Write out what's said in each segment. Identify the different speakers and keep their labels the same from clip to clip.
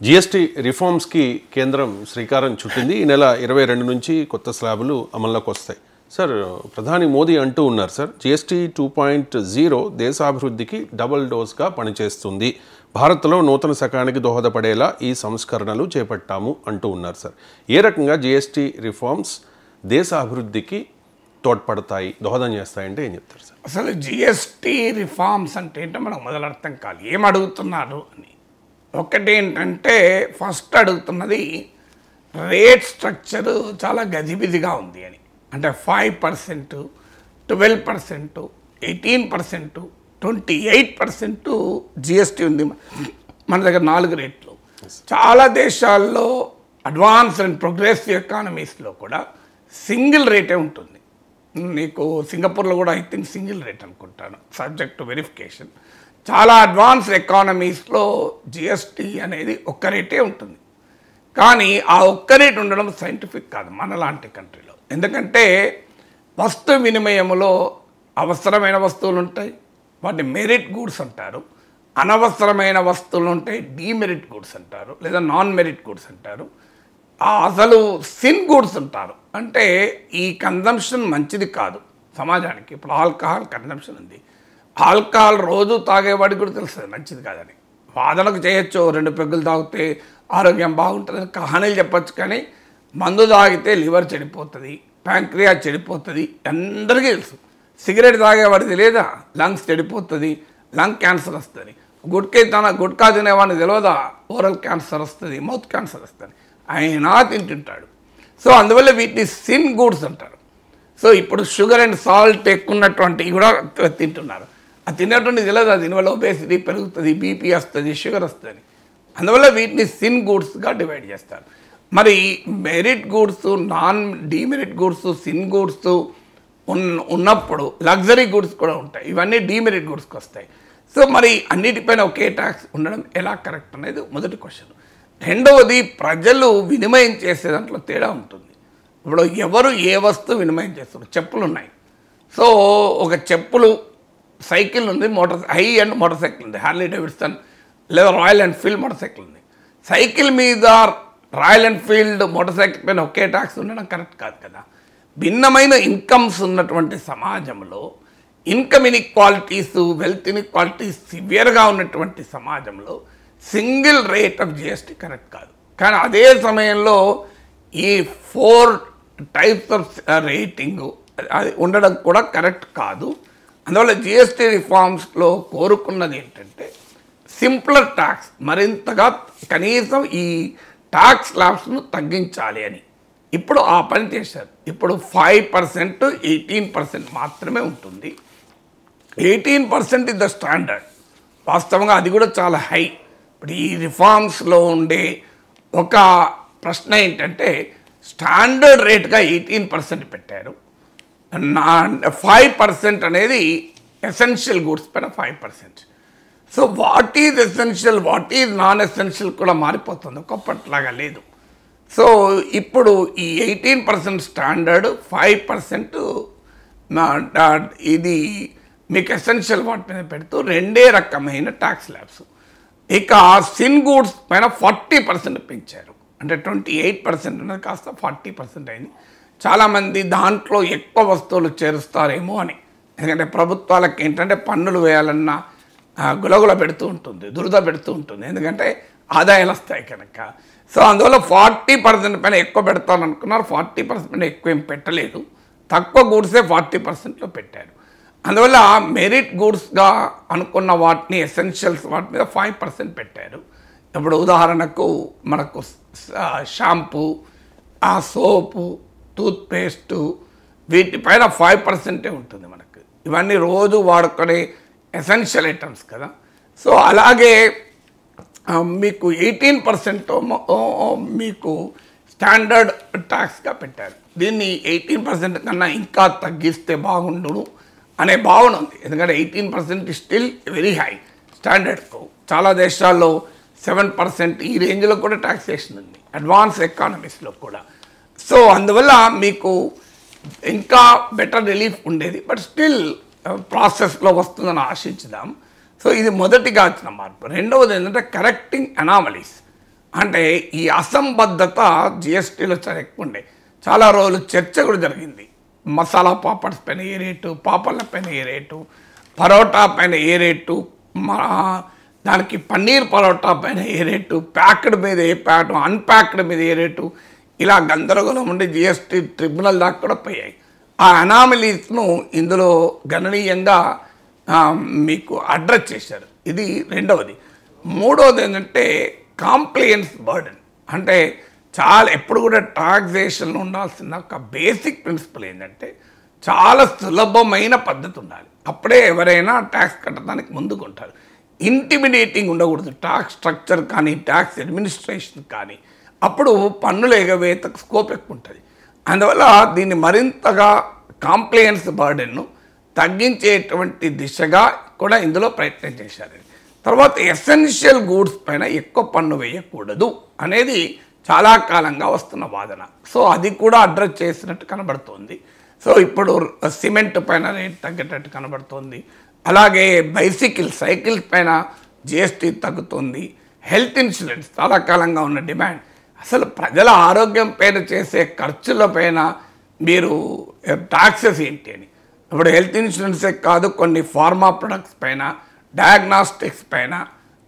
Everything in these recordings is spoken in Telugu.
Speaker 1: జీఎస్టీ రిఫార్మ్స్కి కేంద్రం శ్రీకారం చుట్టింది. ఈ నెల 22 నుంచి కొత్త స్లాబులు అమల్లోకి వస్తాయి. సార్, ప్రధాని మోదీ అంటూ ఉన్నారు సార్, జీఎస్టీ 2.0 దేశాభివృద్ధికి డబుల్ డోస్గా పనిచేస్తుంది, భారత్లో నూతన శకానికి దోహదపడేలా ఈ సంస్కరణలు చేపట్టాము అంటూ ఉన్నారు సార్. ఏ రకంగా జీఎస్టీ రిఫార్మ్స్ దేశ అభివృద్ధికి తోడ్పడతాయి, దోహదం చేస్తాయంటే ఏం చెప్తారు సార్?
Speaker 2: అసలు జిఎస్టీ రిఫార్మ్స్ అంటే ఏంటో మనకు మొదలు అర్థం కాదు, ఏం అడుగుతున్నారు అని. ఒకటి ఏంటంటే ఫస్ట్ అడుగుతున్నది రేట్ స్ట్రక్చర్ చాలా గజిబిజిగా ఉంది అని. అంటే 5%, 12%, 18%, 28% జిఎస్టీ ఉంది. మన దగ్గర 4 రేట్లు. చాలా దేశాల్లో అడ్వాన్స్ అండ్ ప్రోగ్రెసివ్ ఎకానమీస్లో కూడా సింగిల్ రేటే ఉంటుంది. నీకు సింగపూర్లో కూడా ఐ థింక్ సింగిల్ రేట్ అనుకుంటాను, సబ్జెక్ట్ టు వెరిఫికేషన్. చాలా అడ్వాన్స్ ఎకానమీస్లో జిఎస్టీ అనేది ఒక్క రేటే ఉంటుంది. కానీ ఆ ఒక్క రేట్ ఉండడం సైంటిఫిక్ కాదు మనలాంటి కంట్రీలో. ఎందుకంటే వస్తు వినిమయంలో అవసరమైన వస్తువులు ఉంటాయి, వాటిని మెరిట్ గూడ్స్ అంటారు. అనవసరమైన వస్తువులు ఉంటాయి, డీమెరిట్ గూడ్స్ అంటారు, లేదా నాన్ మెరిట్ గూడ్స్ అంటారు. అసలు సిన్ గూడ్స్ అంటారు. అంటే ఈ కన్జంప్షన్ మంచిది కాదు సమాజానికి. ఇప్పుడు ఆల్కహాల్ కన్జంప్షన్ ఉంది. ఆల్కహాల్ రోజు తాగేవాడికి కూడా తెలుస్తుంది మంచిది కాదని. వాదనకు చేయొచ్చు, 2 పెగ్గులు తాగితే ఆరోగ్యం బాగుంటుందని కహానీలు చెప్పచ్చు. కానీ మందు తాగితే లివర్ చెడిపోతుంది, ప్యాంక్రియా చెడిపోతుంది, అందరికీ తెలుసు. సిగరెట్ తాగేవాడిది లేదా లంగ్స్ చెడిపోతుంది, లంగ్ క్యాన్సర్ వస్తుంది. గుట్కా తినేవాడిని తెలియదా ఓరల్ క్యాన్సర్ వస్తుంది, మౌత్ క్యాన్సర్ వస్తుంది. అయినా తింటుంటాడు. సో అందువల్ల వీటిని సిన్ గూడ్స్ అంటారు. సో ఇప్పుడు షుగర్ అండ్ సాల్ట్ ఎక్కువ ఉన్నటువంటివి కూడా తింటున్నారు. అది తిన్నటువంటి తెలియదు, దీనివల్ల ఒబేసిటీ పెరుగుతుంది, బీపీ వస్తుంది, షుగర్ వస్తుంది. అందువల్ల వీటిని సిన్ గూడ్స్గా డివైడ్ చేస్తారు. మరి merit goods, non demerit goods, sin goods ఉన్నప్పుడు లగ్జరీ గూడ్స్ కూడా ఉంటాయి. ఇవన్నీ డీమెరిట్ గూడ్స్కి వస్తాయి. సో మరి అన్నిటిపైన ఒకే ట్యాక్స్ ఉండడం ఎలా కరెక్ట్ అనేది మొదటి క్వశ్చన్. రెండవది, ప్రజలు వినిమయం చేసే దాంట్లో తేడా ఉంటుంది. ఇప్పుడు ఎవరు ఏ వస్తువు వినిమయం చేస్తారు? చెప్పులు ఉన్నాయి. సో ఒక చెప్పులు, సైకిల్ ఉంది, హై అండ్ మోటార్ సైకిల్ ఉంది, హార్లీ డేవిడ్సన్ లేదా రాయల్ ఎన్ఫీల్డ్ మోటార్ సైకిల్ ఉంది. సైకిల్ మీద రాయల్ ఎన్ఫీల్డ్ మోటార్ సైకిల్ పైన ఒకే ట్యాక్స్ ఉండడం కరెక్ట్ కాదు కదా. భిన్నమైన ఇన్కమ్స్ ఉన్నటువంటి సమాజంలో, ఇన్కమ్ ఇన్ఈక్వాలిటీస్, వెల్త్ ఇన్ఈక్వాలిటీస్ సివియర్గా ఉన్నటువంటి సమాజంలో single rate of GST correct కాదు. కానీ అదే సమయంలో ఈ 4 టైప్స్ ఆఫ్ రేటింగ్ అది ఉండడం కూడా కరెక్ట్ కాదు. అందువల్ల జిఎస్టీ రిఫార్మ్స్లో కోరుకున్నది ఏంటంటే సింప్లర్ ట్యాక్స్, మరింతగా కనీసం ఈ ట్యాక్స్ స్లాబ్స్ను తగ్గించాలి అని. ఇప్పుడు ఆ పని చేశారు. ఇప్పుడు 5%, 18% మాత్రమే ఉంటుంది. 18% ఇస్ ద స్టాండర్డ్. వాస్తవంగా అది కూడా చాలా హై. ఇప్పుడు ఈ రిఫార్మ్స్లో ఉండే ఒక ప్రశ్న ఏంటంటే స్టాండర్డ్ రేట్గా 18% పెట్టారు. 5% అనేది ఎసెన్షియల్ గూడ్స్ పైన 5%. So what is essential, what is non essential కూడా మారిపోతుంది, ఒకప్పట్లాగా లేదు. సో ఇప్పుడు ఈ 18% స్టాండర్డ్, 5% ఇది మీకు ఎసెన్షియల్ వాటి మీద పెడుతూ 2 రకమైన ట్యాక్స్ స్లాబ్స్. ఇక సిన్ గూడ్స్ పైన 40% పెంచారు. అంటే 28% ఉన్నది కాస్త 40% అయింది. చాలామంది దాంట్లో ఎక్కువ వస్తువులు చేరుస్తారేమో అని. ఎందుకంటే ప్రభుత్వాలకు ఏంటంటే పన్నులు వేయాలన్నా గులగుల పెడుతూ ఉంటుంది, దురద పెడుతూ ఉంటుంది, ఎందుకంటే ఆదాయాలు వస్తాయి కనుక. సో అందువల్ల 40% పైన ఎక్కువ పెడతారనుకున్నారు. 40% పైన ఎక్కువ ఏం పెట్టలేదు, తక్కువ గూడ్సే 40%లో పెట్టారు. అందువల్ల మెరిట్ గూడ్స్గా అనుకున్న వాటిని, ఎసెన్షియల్స్ వాటి మీద 5% పెట్టారు. ఇప్పుడు ఉదాహరణకు మనకు షాంపూ, సోపు, టూత్పేస్టు వీటిపైన 5% ఉంటుంది మనకు. ఇవన్నీ రోజు వాడుకునే ఎసెన్షియల్ ఐటమ్స్ కదా. సో అలాగే మీకు 18% మీకు స్టాండర్డ్ ట్యాక్స్గా పెట్టారు. దీన్ని 18% కన్నా ఇంకా తగ్గిస్తే బాగుండును అనే భావన ఉంది. ఎందుకంటే 18% స్టిల్ వెరీ హై స్టాండర్డ్కు. చాలా దేశాల్లో 7% ఈ రేంజ్లో కూడా ట్యాక్సేషన్ ఉంది, అడ్వాన్స్ ఎకానమీస్లో కూడా. సో అందువల్ల మీకు ఇంకా బెటర్ రిలీఫ్ ఉండేది. బట్ స్టిల్ ప్రాసెస్లో వస్తుందని ఆశించుదాం. సో ఇది మొదటిగా వచ్చిన మార్పు. రెండవది ఏంటంటే కరెక్టింగ్ అనామలీస్. అంటే ఈ అసంబద్ధత జిఎస్టీలో చాలా ఎక్కువ ఉండే. చాలా రోజులు చర్చ కూడా జరిగింది. మసాలా పాపడ్స్ పైన ఏ రేటు, పాపడ్ల పైన ఏ రేటు, పరోటా పైన ఏ రేటు, దానికి పన్నీర్ పరోటా పైన ఏ రేటు, ప్యాక్డ్ మీద ఏ ప్యాటు, అన్ప్యాక్డ్ మీద ఏ రేటు, ఇలా గందరగోళం ఉండి జిఎస్టీ ట్రిబ్యునల్ దాకా కూడా పోయాయి. ఆ అనామలీస్ను ఇందులో గణనీయంగా మీకు అడ్రస్ చేశారు. ఇది రెండవది. మూడవది ఏంటంటే కాంప్లయన్స్ బర్డెన్. అంటే చాలా ఎప్పుడు కూడా టాక్సేషన్లో ఉండాల్సిన ఒక బేసిక్ ప్రిన్సిపల్ ఏంటంటే చాలా సులభమైన పద్ధతి ఉండాలి. అప్పుడే ఎవరైనా ట్యాక్స్ కట్టడానికి ముందుకుంటారు. ఇంటిమిడేటింగ్ ఉండకూడదు ట్యాక్స్ స్ట్రక్చర్ కానీ ట్యాక్స్ అడ్మినిస్ట్రేషన్ కానీ. అప్పుడు పన్నుల ఎగవేతకు స్కోప్ ఎక్కువ ఉంటుంది. అందువల్ల దీన్ని మరింతగా కాంప్లయన్స్ బర్డెన్ను తగ్గించేటువంటి దిశగా కూడా ఇందులో ప్రయత్నం చేశారు. తర్వాత ఎసెన్షియల్ గూడ్స్ పైన ఎక్కువ పన్ను వేయకూడదు అనేది చాలా కాలంగా వస్తున్న వాదన. సో అది కూడా అడ్రస్ చేసినట్టు కనబడుతోంది. సో ఇప్పుడు సిమెంట్ పైన రేట్ తగ్గేటట్టు కనబడుతోంది. అలాగే సైకిల్స్ పైన జిఎస్టీ తగ్గుతుంది. హెల్త్ ఇన్సూరెన్స్ చాలా కాలంగా ఉన్న డిమాండ్. అసలు ప్రజల ఆరోగ్యం పైన చేసే ఖర్చుల పైన మీరు ట్యాక్సెస్ ఏంటి అని. ఇప్పుడు హెల్త్ ఇన్సూరెన్సే కాదు, కొన్ని ఫార్మా ప్రొడక్ట్స్ పైన, డయాగ్నాస్టిక్స్ పైన,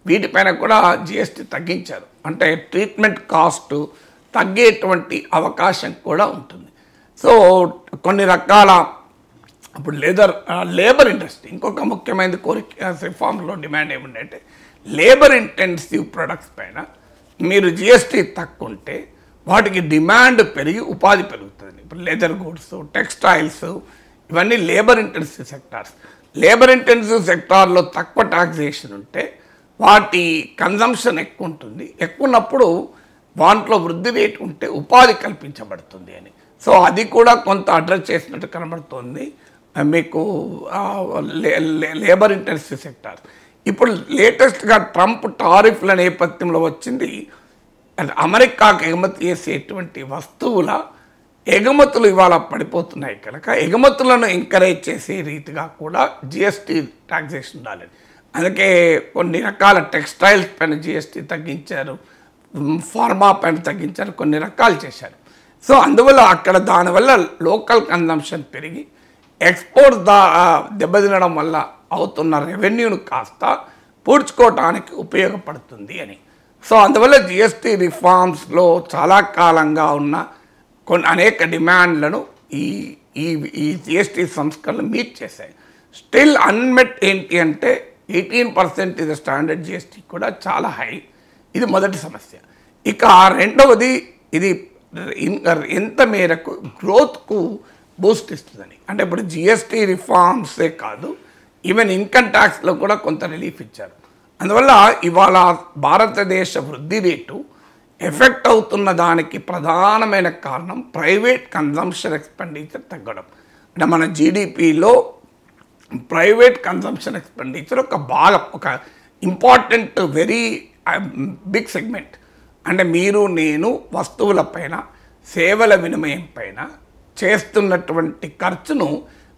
Speaker 2: వీటిపైన కూడా జిఎస్టీ తగ్గించారు. అంటే ట్రీట్మెంట్ కాస్ట్ తగ్గేటువంటి అవకాశం కూడా ఉంటుంది. సో కొన్ని రకాల ఇప్పుడు లేబర్ ఇండస్ట్రీ ఇంకొక ముఖ్యమైన కోరిక రిఫార్మ్లో డిమాండ్ ఏముందంటే లేబర్ ఇంటెన్సివ్ ప్రొడక్ట్స్ పైన మీరు జిఎస్టీ తక్కువ ఉంటే వాటికి డిమాండ్ పెరిగి ఉపాధి పెరుగుతుంది. ఇప్పుడు లెదర్ గూడ్స్, టెక్స్టైల్స్ ఇవన్నీ labour intensive sectors. Labour intensive సెక్టార్లో తక్కువ టాక్సేషన్ ఉంటే వాటి కన్జంప్షన్ ఎక్కువ ఉంటుంది. ఎక్కువ ఉన్నప్పుడు వాటిలో వృద్ధి రేటు ఉంటే ఉపాధి కల్పించబడుతుంది అని. సో అది కూడా కొంత అడ్రస్ చేసినట్టు కనబడుతుంది మీకు లేబర్ ఇంటెన్సివ్ సెక్టార్. ఇప్పుడు లేటెస్ట్గా ట్రంప్ టారిఫ్ల నేపథ్యంలో వచ్చింది అమెరికాకు ఎగుమతి చేసేటువంటి వస్తువుల ఎగుమతులు ఇవాళ పడిపోతున్నాయి కనుక ఎగుమతులను ఎంకరేజ్ చేసే రీతిగా కూడా జిఎస్టీ టాక్సేషన్ ఉండాలి. అందుకే కొన్ని రకాల టెక్స్టైల్స్ పైన జిఎస్టీ తగ్గించారు, ఫార్మా పైన తగ్గించారు, కొన్ని రకాలు చేశారు. సో అందువల్ల అక్కడ దానివల్ల లోకల్ కన్జంప్షన్ పెరిగి ఎక్స్పోర్ట్స్ దెబ్బతినడం వల్ల అవుతున్న రెవెన్యూను కాస్త పూడ్చుకోవటానికి ఉపయోగపడుతుంది అని. సో అందువల్ల జిఎస్టీ రిఫార్మ్స్లో చాలా కాలంగా ఉన్న అనేక డిమాండ్లను ఈ జిఎస్టీ సంస్కరణలు మీట్ చేశాయి. స్టిల్ అన్మెట్ ఏంటి అంటే 18% ఇది స్టాండర్డ్ జిఎస్టీ కూడా చాలా హై. ఇది మొదటి సమస్య. ఇక రెండవది ఇది ఎంత మేరకు గ్రోత్కు బూస్ట్ ఇస్తుందని. అంటే ఇప్పుడు జిఎస్టీ రిఫార్మ్సే కాదు, ఈవెన్ ఇన్కమ్ ట్యాక్స్లో కూడా కొంత రిలీఫ్ ఇచ్చారు. అందువల్ల ఇవాళ భారతదేశ వృద్ధి రేటు ఎఫెక్ట్ అవుతున్న దానికి ప్రధానమైన కారణం ప్రైవేట్ కన్జంప్షన్ ఎక్స్పెండిచర్ తగ్గడం. అంటే మన జీడిపిలో ప్రైవేట్ కన్జంప్షన్ ఎక్స్పెండిచర్ ఒక భాగం, ఒక ఇంపార్టెంట్ వెరీ బిగ్ సెగ్మెంట్. అంటే మీరు నేను వస్తువుల పైన, సేవల వినిమయం పైన చేస్తున్నటువంటి ఖర్చును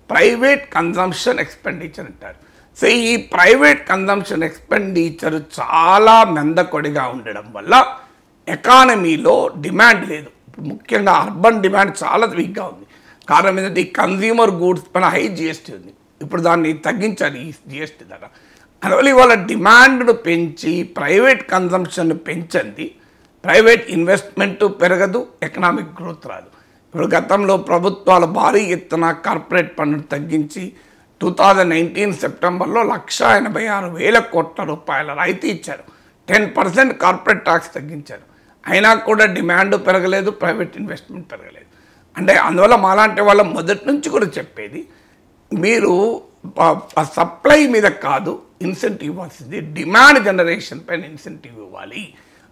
Speaker 2: ప్రైవేట్ కన్జంప్షన్ ఎక్స్పెండిచర్ అంటారు. సో ఈ ప్రైవేట్ కన్జంప్షన్ ఎక్స్పెండిచర్ చాలా మందకొడిగా ఉండడం వల్ల ఎకానమీలో డిమాండ్ లేదు. ముఖ్యంగా అర్బన్ డిమాండ్ చాలా వీక్గా ఉంది. కారణం ఏంటంటే ఈ కన్జ్యూమర్ గూడ్స్ పైన హై జిఎస్టీ ఉంది. ఇప్పుడు దాన్ని తగ్గించాలి ఈ జిఎస్టీ ధర. అందువల్ల ఇవాళ డిమాండ్ను పెంచి ప్రైవేట్ కన్జంప్షన్ పెంచండి, ప్రైవేట్ ఇన్వెస్ట్మెంట్ పెరగదు, ఎకనామిక్ గ్రోత్ రాదు. ఇప్పుడు గతంలో ప్రభుత్వాలు భారీ ఎత్తున కార్పొరేట్ పన్నును తగ్గించి 2019 సెప్టెంబర్లో 186,000 కోట్ల రూపాయల రాయితీ ఇచ్చారు. 10% కార్పొరేట్ ట్యాక్స్ తగ్గించారు. అయినా కూడా డిమాండ్ పెరగలేదు, ప్రైవేట్ ఇన్వెస్ట్మెంట్ పెరగలేదు. అంటే అందువల్ల మాలాంటి వాళ్ళ మొదటి నుంచి కూడా చెప్పేది, మీరు సప్లై మీద కాదు ఇన్సెంటివ్ ఇవ్వాల్సింది, డిమాండ్ జనరేషన్ పైన ఇన్సెంటివ్ ఇవ్వాలి.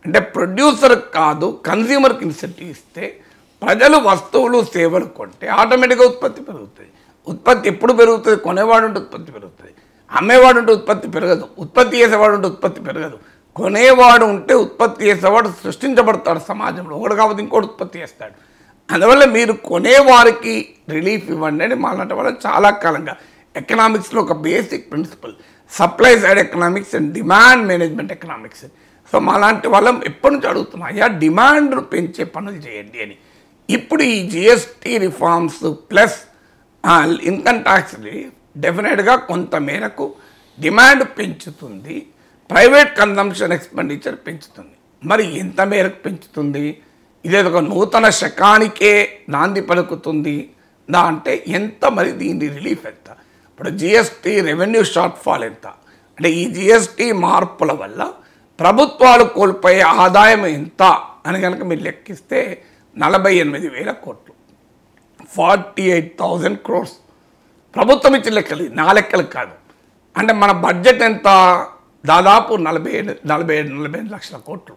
Speaker 2: అంటే ప్రొడ్యూసర్ కాదు కన్జ్యూమర్కి ఇన్సెంటివ్ ఇస్తే ప్రజలు వస్తువులు సేవలు కొంటే ఆటోమేటిక్గా ఉత్పత్తి పెరుగుతుంది. ఉత్పత్తి ఎప్పుడు పెరుగుతుంది? కొనేవాడు ఉంటే ఉత్పత్తి పెరుగుతుంది, అమ్మేవాడు ఉంటే ఉత్పత్తి పెరగదు, ఉత్పత్తి చేసేవాడు ఉంటే ఉత్పత్తి పెరగదు. కొనేవాడు ఉంటే ఉత్పత్తి చేసేవాడు సృష్టించబడతాడు సమాజంలో, ఒకటి కాబట్టి ఇంకోటి ఉత్పత్తి చేస్తాడు. అందువల్ల మీరు కొనేవారికి రిలీఫ్ ఇవ్వండి అని మాట్లాడటం వల్ల చాలా కాలంగా ఎకనామిక్స్లో ఒక basic principle supply side economics and demand management economics. So మాలాంటి వాళ్ళం ఎప్పటి నుంచి అడుగుతున్నాం, అయ్యా డిమాండ్ పెంచే పనులు చేయండి అని. ఇప్పుడు ఈ GST reforms plus income tax డెఫినెట్గా కొంత మేరకు డిమాండ్ పెంచుతుంది, ప్రైవేట్ కన్జంప్షన్ ఎక్స్పెండిచర్ పెంచుతుంది. మరి ఎంత మేరకు పెంచుతుంది? ఇదేదో ఒక నూతన శకానికే నాంది పలుకుతుంది నా అంటే ఎంత? మరి దీని రిలీఫ్ ఎంత? ఇప్పుడు జిఎస్టీ రెవెన్యూ షార్ట్ ఫాల్ ఎంత అంటే ఈ జిఎస్టీ మార్పుల వల్ల ప్రభుత్వాలు కోల్పోయే ఆదాయం ఎంత అని కనుక మీరు లెక్కిస్తే 48,000 కోట్లు, 48,000 crores. ప్రభుత్వం ఇచ్చిన లెక్కలు, నా లెక్కలు కాదు. అంటే మన బడ్జెట్ ఎంత? దాదాపు 47 లక్షల కోట్లు.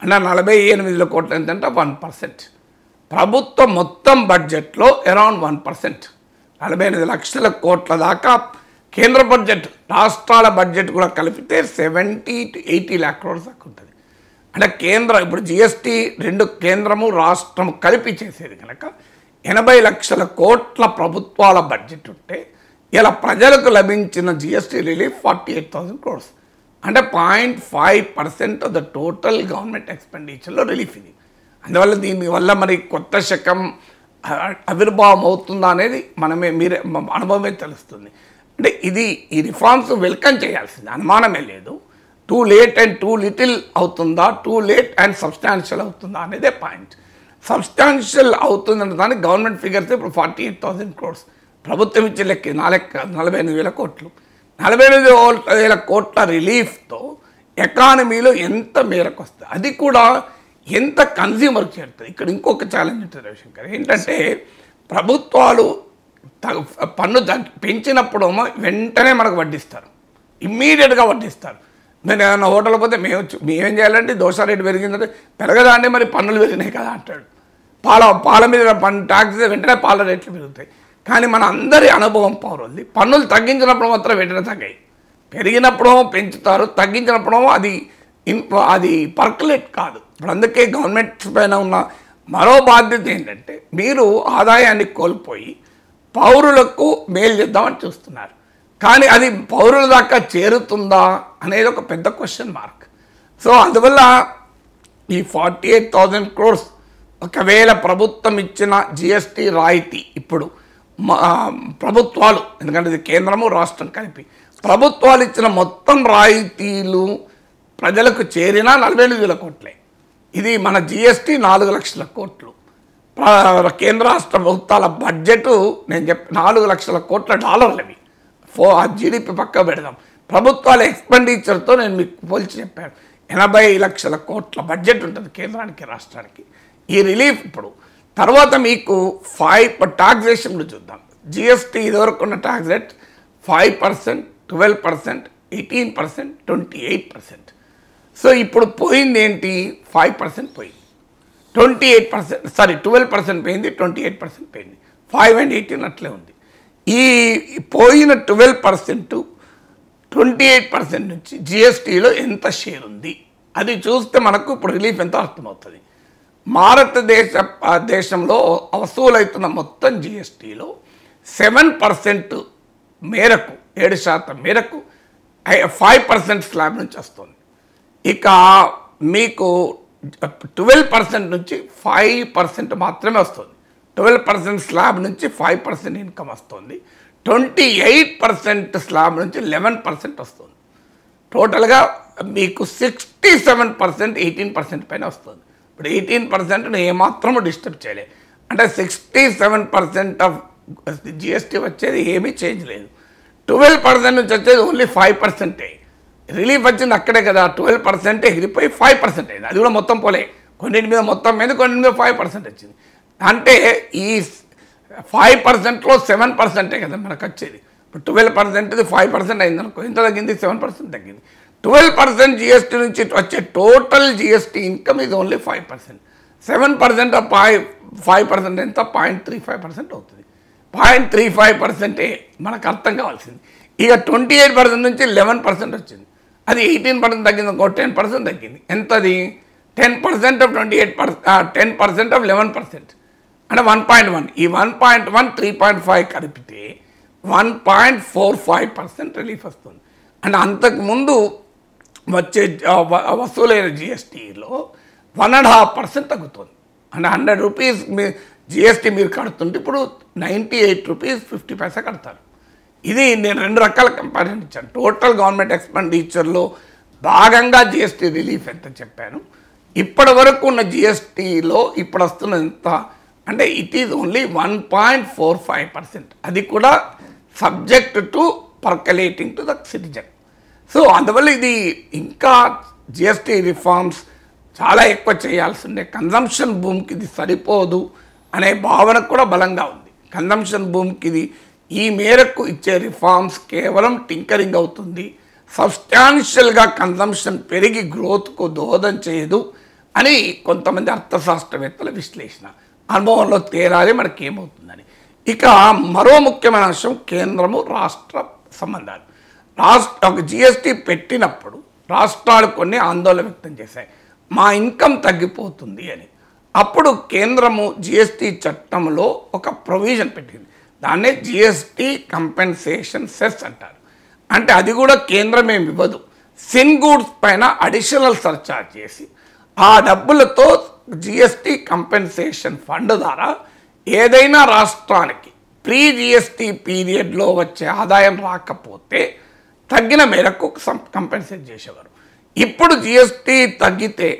Speaker 2: అంటే 48 కోట్లు ఎంతంటే 1%. ప్రభుత్వం మొత్తం బడ్జెట్లో అరౌండ్ 1%, 48 లక్షల కోట్ల దాకా కేంద్ర బడ్జెట్, రాష్ట్రాల బడ్జెట్ కూడా కలిపితే 70 to 80 lakh crores దాకా ఉంటుంది. అంటే కేంద్ర ఇప్పుడు జిఎస్టీ రెండు కేంద్రము రాష్ట్రము కలిపి చేసేది కనుక 80 లక్షల కోట్ల ప్రభుత్వాల బడ్జెట్ ఉంటే ఇలా ప్రజలకు లభించిన జిఎస్టీ రిలీఫ్ 48,000 crores. అంటే 0.5% ఆఫ్ ద టోటల్ గవర్నమెంట్ ఎక్స్పెండిచర్లో రిలీఫ్ ఇది. అందువల్ల దీనివల్ల మరి కొత్త శకం ఆవిర్భావం అవుతుందా అనేది మీరే అనుభవమే తెలుస్తుంది. అంటే ఈ రిఫార్మ్స్ వెల్కమ్ చేయాల్సింది, అనుమానమే లేదు. Too late and two little అవుతుందా, టూ లేట్ అండ్ సబ్స్టాన్షియల్ అవుతుందా అనేదే పాయింట్. సబ్స్టాన్షియల్ అవుతుందన్న దానికి గవర్నమెంట్ ఫిగర్స్ ఇప్పుడు 48,000 crores. ప్రభుత్వం ఇచ్చే లెక్క 48,000 కోట్లు. 48,000 కోట్ల రిలీఫ్తో ఎకానమీలో ఎంత మేరకు వస్తుంది, అది కూడా ఎంత కన్జ్యూమర్కి చేరుతుంది. ఇక్కడ ఇంకొక ఛాలెంజ్ ఉంటుంది రవిశంకర్, ఏంటంటే ప్రభుత్వాలు పన్ను పెంచినప్పుడు వెంటనే మనకు వడ్డిస్తారు, ఇమ్మీడియట్గా వడ్డిస్తారు. నేను ఏదైనా హోటల్ పోతే మేమేం చేయాలంటే దోశ రేటు పెరిగిందంటే పెరగదా అంటే మరి పన్నులు పెరిగినాయి కదా అంటాడు. పాల మీద ట్యాక్స్ వెంటనే పాల రేట్లు పెరుగుతాయి. కానీ మన అందరి అనుభవం పౌరులది, పన్నులు తగ్గించినప్పుడు మాత్రం వెంటనే తగ్గాయి, పెరిగినప్పుడు పెంచుతారు, తగ్గించినప్పుడు అది పర్కులేట్ కాదు. ఇప్పుడు అందుకే గవర్నమెంట్ పైన ఉన్న మరో బాధ్యత ఏంటంటే మీరు ఆదాయాన్ని కోల్పోయి పౌరులకు మేలు చేద్దామని చూస్తున్నారు, కానీ అది పౌరుల దాకా చేరుతుందా అనేది ఒక పెద్ద క్వశ్చన్ మార్క్. సో అందువల్ల ఈ 48,000 crores ఒకవేళ ప్రభుత్వం ఇచ్చిన జిఎస్టీ రాయితీ ఇప్పుడు ప్రభుత్వాలు, ఎందుకంటే ఇది కేంద్రము రాష్ట్రం కలిపి ప్రభుత్వాలు ఇచ్చిన మొత్తం రాయితీలు ప్రజలకు చేరిన 48,000 కోట్లే. ఇది మన జిఎస్టీ 4 లక్షల కోట్లు. కేంద్ర రాష్ట్ర ప్రభుత్వాల బడ్జెట్ నేను 4 లక్షల కోట్ల డాలర్లవి. జీడిపి పక్క పెడదాం, ప్రభుత్వాల ఎక్స్పెండిచర్తో నేను మీకు పోల్చి చెప్పాను. 80 లక్షల కోట్ల బడ్జెట్ ఉంటుంది కేంద్రానికి రాష్ట్రానికి. ఈ రిలీఫ్ ఇప్పుడు తర్వాత మీకు 5 టాక్సేషన్లు చూద్దాం. జిఎస్టీ ఇదివరకు ఉన్న ట్యాక్స్ రేట్ 5%, 12%, 18%, 28%. సో ఇప్పుడు పోయింది ఏంటి? 5% పోయింది, 28%, 12% పోయింది, 28% పోయింది, 5 and 18 అట్లే ఉంది. ఈ పోయిన 12%, 28% నుంచి జిఎస్టీలో ఎంత షేర్ ఉంది అది చూస్తే మనకు ఇప్పుడు రిలీఫ్ ఎంత అర్థమవుతుంది. దేశంలో వసూలవుతున్న మొత్తం జిఎస్టీలో 7% మేరకు, 7% మేరకు 5% స్లాబ్ నుంచి వస్తుంది. ఇక మీకు 12% నుంచి 5% మాత్రమే వస్తుంది. 12% స్లాబ్ నుంచి 5% ఇన్కమ్ వస్తుంది. 28% స్లాబ్ నుంచి 11% వస్తుంది. టోటల్గా మీకు 67%, 18% పైన వస్తుంది. ఇప్పుడు 18% ఏమాత్రము డిస్టర్బ్ చేయలేదు. అంటే 67% ఆఫ్ జిఎస్టీ వచ్చేది ఏమీ చేంజ్ లేదు. 12% నుంచి వచ్చేది ఓన్లీ 5%. రిలీఫ్ వచ్చింది అక్కడే కదా, 12% ఎగిరిపోయి 5% అయింది. అది కూడా మొత్తం పోలే, కొన్నింటి మీద మొత్తం మీద, కొన్నింటి మీద 5% వచ్చింది. అంటే ఈ 5%లో 7% కదా మనకు వచ్చేది. ఇప్పుడు 12% 5% అయింది అనుకో, ఎంత తగ్గింది? 7% తగ్గింది. 12% జిఎస్టీ నుంచి వచ్చే టోటల్ జిఎస్టీ ఇన్కమ్ ఇది ఓన్లీ 5%. 7% 5% ఎంత? 0.35% అవుతుంది. 0.35% మనకు అర్థం కావాల్సింది. ఇక 28% నుంచి 11% వచ్చింది. అది 18% తగ్గింది, ఇంకో 10% తగ్గింది. ఎంతది? 10% ఆఫ్ 28%, 10% ఆఫ్ 11%, అంటే 1.1. ఈ 1.1 3.5 కలిపితే 1.45% రిలీఫ్ వస్తుంది. అంటే అంతకుముందు వచ్చే వసూలైన జిఎస్టీలో 1.5% తగ్గుతుంది. అంటే 100 రూపీస్ మీ జిఎస్టీ మీరు కడుతుంటే ఇప్పుడు 98 రూపీస్ 50 పైసా కడతారు. ఇది నేను 2 రకాల కంపారిజన్ ఇచ్చాను. టోటల్ గవర్నమెంట్ ఎక్స్పెండిచర్లో భాగంగా జిఎస్టీ రిలీఫ్ ఎంత చెప్పాను, ఇప్పటి వరకు ఉన్న జిఎస్టీలో ఇప్పుడు వస్తున్న ఎంత అంటే ఇట్ ఈజ్ ఓన్లీ 1.45%. అది కూడా subject to percolating to the citizen. So అందువల్ల ఇది ఇంకా జిఎస్టీ రిఫార్మ్స్ చాలా ఎక్కువ చేయాల్సి ఉండే. కన్జంప్షన్ భూమికి ఇది సరిపోదు అనే భావన కూడా బలంగా ఉంది. కన్జంప్షన్ భూమికి ఇది ఈ మేరకు ఇచ్చే రిఫార్మ్స్ కేవలం టింకరింగ్ అవుతుంది, సబ్స్టాన్షియల్గా కన్జంప్షన్ పెరిగి గ్రోత్కు దోహదం చేయదు అని కొంతమంది అర్థశాస్త్రవేత్తల విశ్లేషణ. అనుభవంలో తేలాలి మనకి ఏమవుతుందని. ఇక మరో ముఖ్యమైన అంశం కేంద్రము రాష్ట్ర సంబంధాలు. ఒక జిఎస్టీ పెట్టినప్పుడు రాష్ట్రాలు కొన్ని ఆందోళన వ్యక్తం చేశాయి, మా ఇన్కమ్ తగ్గిపోతుంది అని. అప్పుడు కేంద్రము జిఎస్టీ చట్టంలో ఒక ప్రొవిజన్ పెట్టింది, దాన్నే జిఎస్టీ కంపెన్సేషన్ సెస్ అంటారు. అంటే అది కూడా కేంద్రం ఏమి ఇవ్వదు, సిన్ గూడ్స్ పైన అడిషనల్ సర్చార్జ్ చేసి ఆ డబ్బులతో జిఎస్టీ కంపెన్సేషన్ ఫండ్ ద్వారా ఏదైనా రాష్ట్రానికి ప్రీ జిఎస్టీ పీరియడ్లో వచ్చే ఆదాయం రాకపోతే తగ్గిన మేరకు కంపెన్సేట్ చేసేవారు. ఇప్పుడు జిఎస్టీ తగ్గితే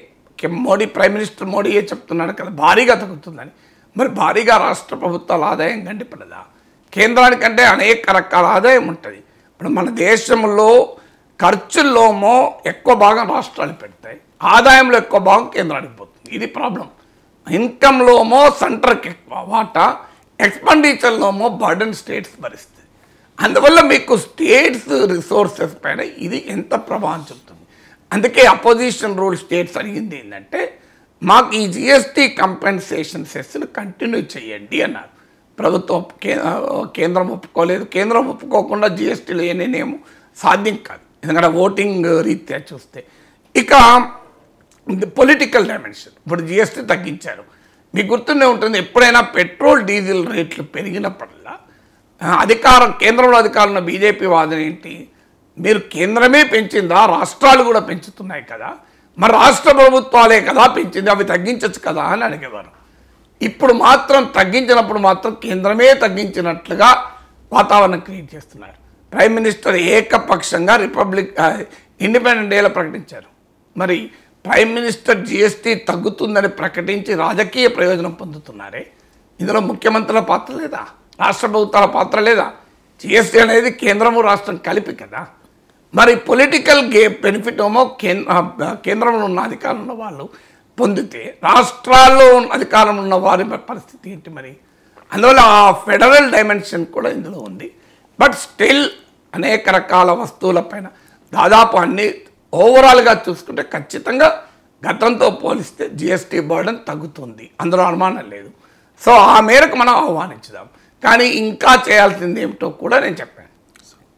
Speaker 2: ప్రైమ్ మినిస్టర్ మోడీయే చెప్తున్నాడు కదా భారీగా తగ్గుతుందని. మరి భారీగా రాష్ట్ర ప్రభుత్వాల ఆదాయం గండిపడదా? కేంద్రానికంటే అనేక రకాల ఆదాయం ఉంటుంది. ఇప్పుడు మన దేశంలో ఖర్చుల్లోమో ఎక్కువ భాగం రాష్ట్రాలు పెడతాయి, ఆదాయంలో ఎక్కువ భాగం కేంద్రానికి పోతుంది. ఇది ప్రాబ్లం. ఇన్కంలోమో సెంటర్కి ఎక్కువ వాటా, ఎక్స్పెండిచర్లోమో బర్డన్ స్టేట్స్ భరిస్తుంది. అందువల్ల మీకు స్టేట్స్ రిసోర్సెస్ పైన ఇది ఎంత ప్రభావం చూపుతుంది. అందుకే అపోజిషన్ రూల్ స్టేట్స్ అడిగింది ఏంటంటే మాకు ఈ జిఎస్టీ కంపెన్సేషన్ సెస్ను కంటిన్యూ చేయండి అన్నారు. ప్రభుత్వం కేంద్రం ఒప్పుకోలేదు. కేంద్రం ఒప్పుకోకుండా జిఎస్టీలో ఏనేమో సాధ్యం కాదు, ఎందుకంటే ఓటింగ్ రీత్యా చూస్తే. ఇక పొలిటికల్ డైమెన్షన్, ఇప్పుడు జిఎస్టీ తగ్గించారు. మీకు గుర్తుండే ఉంటుంది, ఎప్పుడైనా పెట్రోల్ డీజిల్ రేట్లు పెరిగినప్పుడల్లా కేంద్రంలో అధికారంలో ఉన్న బీజేపీ వాదన ఏంటి, మీరు కేంద్రమే పెంచిందా, రాష్ట్రాలు కూడా పెంచుతున్నాయి కదా, మరి రాష్ట్ర ప్రభుత్వాలే కదా పెంచింది, అవి తగ్గించచ్చు కదా అని అడిగేవారు. ఇప్పుడు మాత్రం తగ్గించినప్పుడు మాత్రం కేంద్రమే తగ్గించినట్లుగా వాతావరణం క్రియేట్ చేస్తున్నారు. ప్రైమ్ మినిస్టర్ ఏకపక్షంగా ఇండిపెండెంట్ డేలో ప్రకటించారు. మరి ప్రైమ్ మినిస్టర్ జిఎస్టీ తగ్గుతుందని ప్రకటించి రాజకీయ ప్రయోజనం పొందుతున్నారే, ఇందులో ముఖ్యమంత్రుల పాత్ర లేదా, రాష్ట్ర ప్రభుత్వాల పాత్ర లేదా? జిఎస్టీ అనేది కేంద్రము రాష్ట్రం కలిపి కదా. మరి పొలిటికల్ బెనిఫిట్ ఏమో కేంద్రంలో ఉన్న అధికారంలో ఉన్న వాళ్ళు పొందితే రాష్ట్రాల్లో అధికారంలో ఉన్న వారి పరిస్థితి ఏంటి మరి? అందువల్ల ఆ ఫెడరల్ డైమెన్షన్ కూడా ఇందులో ఉంది. బట్ స్టిల్ అనేక రకాల వస్తువులపైన దాదాపు అన్ని ఓవరాల్గా చూసుకుంటే ఖచ్చితంగా గతంతో పోలిస్తే జిఎస్టీ బర్డన్ తగ్గుతుంది, అందులో అనుమానం లేదు. సో ఆ మేరకు మనం ఆహ్వానించుదాం. కానీ ఇంకా చేయాల్సింది ఏమిటో కూడా నేను చెప్పాను.